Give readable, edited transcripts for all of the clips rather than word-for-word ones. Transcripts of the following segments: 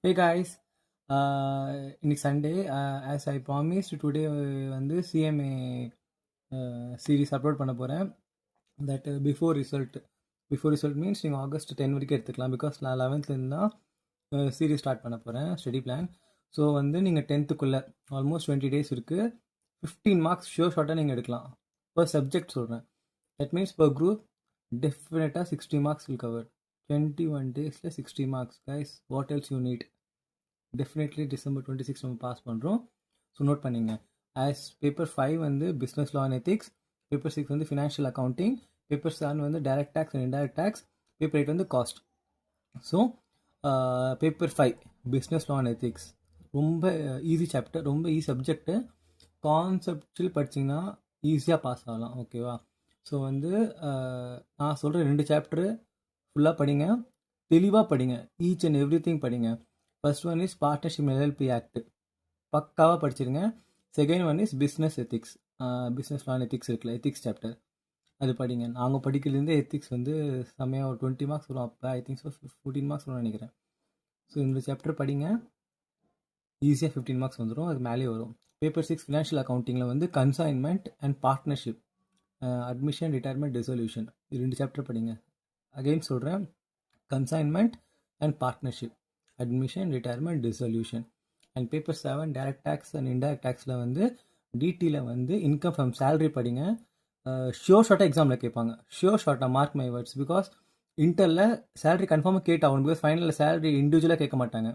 Hey guys, இன்னைக்கு Sunday. As I promised today வந்து CMA series upload பண்ண போகிறேன். தட் பிஃபோர் ரிசல்ட் மீன்ஸ் நீங்கள் ஆகஸ்ட் 10 வரைக்கும் எடுத்துக்கலாம். பிகாஸ் நான் 11th தான் சீரீஸ் ஸ்டார்ட் பண்ண போகிறேன், ஸ்டடி பிளான். ஸோ வந்து நீங்கள் 10th ஆல்மோஸ்ட் 20 days இருக்குது. 15 மார்க்ஸ் ஷார்ட்டாக நீங்கள் எடுக்கலாம். பர் சப்ஜெக்ட் சொல்கிறேன். தட் மீன்ஸ் பர் குரூப் டெஃபினட்டாக 60 மார்க்ஸ் வில் கவர். 21 daysல 60 marks guys. What else you need? Definitely December 26 நம்ம பாஸ் பண்ணுறோம். ஸோ நோட் பண்ணிங்க. ஆஸ் பேப்பர் 5 வந்து business law and ethics, paper 6 வந்து ஃபினான்ஷியல் அக்கௌண்டிங், பேப்பர் 7 வந்து direct tax and indirect tax, paper 8 வந்து cost. So paper 5 business law and ethics ரொம்ப easy chapter, ரொம்ப easy subject. கான்செப்டில் படிச்சிங்கன்னா ஈஸியாக பாஸ் ஆகலாம். ஓகேவா? ஸோ வந்து நான் சொல்கிற 2 சாப்டரு ஃபுல்லாக படிங்க, தெளிவாக படிங்க, ஈச் அண்ட் எவ்ரி திங் படிங்க. First one is partnership LLP act, பக்காவாக படிச்சிருங்க. Second one is business ethics, business law ethics இருக்குல்ல, எத்திக்ஸ் சாப்டர், அது படிங்க. நாங்கள் படிக்கிறதுலேருந்தே எத்திக்ஸ் வந்து செம்மையாக ஒரு 20 மார்க்ஸ் வரும். அப்போ ஐ திங்க் 14 மார்க்ஸ் வரும்னு நினைக்கிறேன். ஸோ இந்த சாப்டர் படிங்க, ஈஸியாக 15 மார்க்ஸ் வந்துடும், அது மேலே வரும். பேப்பர் 6 ஃபினான்ஷியல் அக்கௌண்டிங்கில் வந்து consignment and partnership, admission, retirement, dissolution, இது 2 சாப்டர் படிங்க. அகெயின் சொல்கிறேன், consignment and partnership, admission, retirement, dissolution. And paper 7 direct tax and indirect டேக்ஸில் வந்து டிடியில் வந்து இன்கம் ஃப்ரம் சேலரி படிங்க. ஷார்ட்டாக எக்ஸாமில் கேட்பாங்க. ஷார்ட்டாக மார்க் மை வேர்ட்ஸ். பிகாஸ் இன்டரில் சேலரி கன்ஃபார்மாக கேட்டாகும். பிகாஸ் ஃபைனலில் சேலரி இண்டிவிஜுவலாக கேட்க மாட்டாங்க,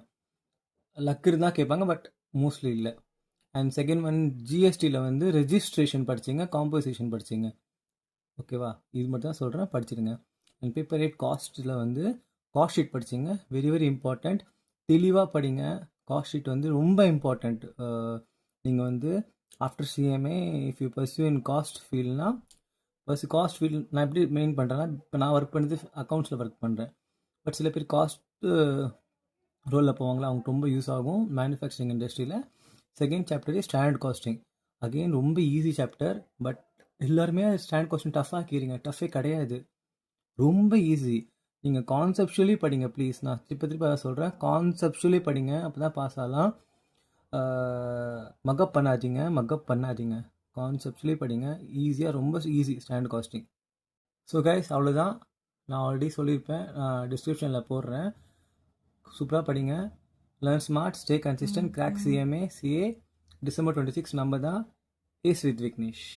லக் இருந்தால் கேட்பாங்க, பட் மோஸ்ட்லி இல்லை. அண்ட் செகண்ட் ஒன் ஜிஎஸ்டியில் வந்து ரெஜிஸ்ட்ரேஷன் படிச்சிங்க, காம்போசிஷன் படிச்சிங்க. ஓகேவா? இது மட்டும் தான் சொல்கிறேன், படிச்சிருங்க. அண்ட் பேப்பர் 8 காஸ்ட்டில் வந்து காஸ்ட் ஷீட் படிச்சிங்க, வெரி வெரி இம்பார்ட்டண்ட். தெளிவாக படிங்க. காஸ்ட் ஷீட் வந்து ரொம்ப இம்பார்ட்டண்ட். நீங்கள் வந்து after CMA if you pursue in cost ஃபீல்ட்னா, காஸ்ட் ஃபீல்ட் நான் எப்படி மெயின் பண்ணுறேன்னா, இப்போ நான் ஒர்க் பண்ணது அக்கௌண்ட்ஸில் ஒர்க் பண்ணுறேன். பட் சில பேர் காஸ்ட்டு ரோலில் போவாங்களா, அவங்களுக்கு ரொம்ப யூஸ் ஆகும் மேனுஃபேக்சரிங் இண்டஸ்ட்ரியில். Second chapter is standard casting. Again ரொம்ப ஈஸி சாப்டர், பட் எல்லாருமே ஸ்டாண்டர்ட் காஸ்டிங் டஃப்பாக ஆக்கிடுங்க. டஃப்பே கிடையாது, ரொம்ப ஈஸி. நீங்கள் கான்செப்ஷுவலி படிங்க ப்ளீஸ். நான் திருப்பி சொல்கிறேன், கான்செப்ஷுவலி படிங்க, அப்போ தான் பாஸ் ஆகலாம். மக்கப் பண்ணாதீங்க. கான்செப்ஷுவலி படிங்க, ஈஸியாக, ரொம்ப easy standard casting. So guys, அவ்வளோதான். நான் ஆல்ரெடி சொல்லியிருப்பேன், டிஸ்கிரிப்ஷனில் போடுறேன். சூப்பராக படிங்க. Learn smart, stay consistent, crack CMA CA. December 26 நம்ம தான். Ace with Vignesh.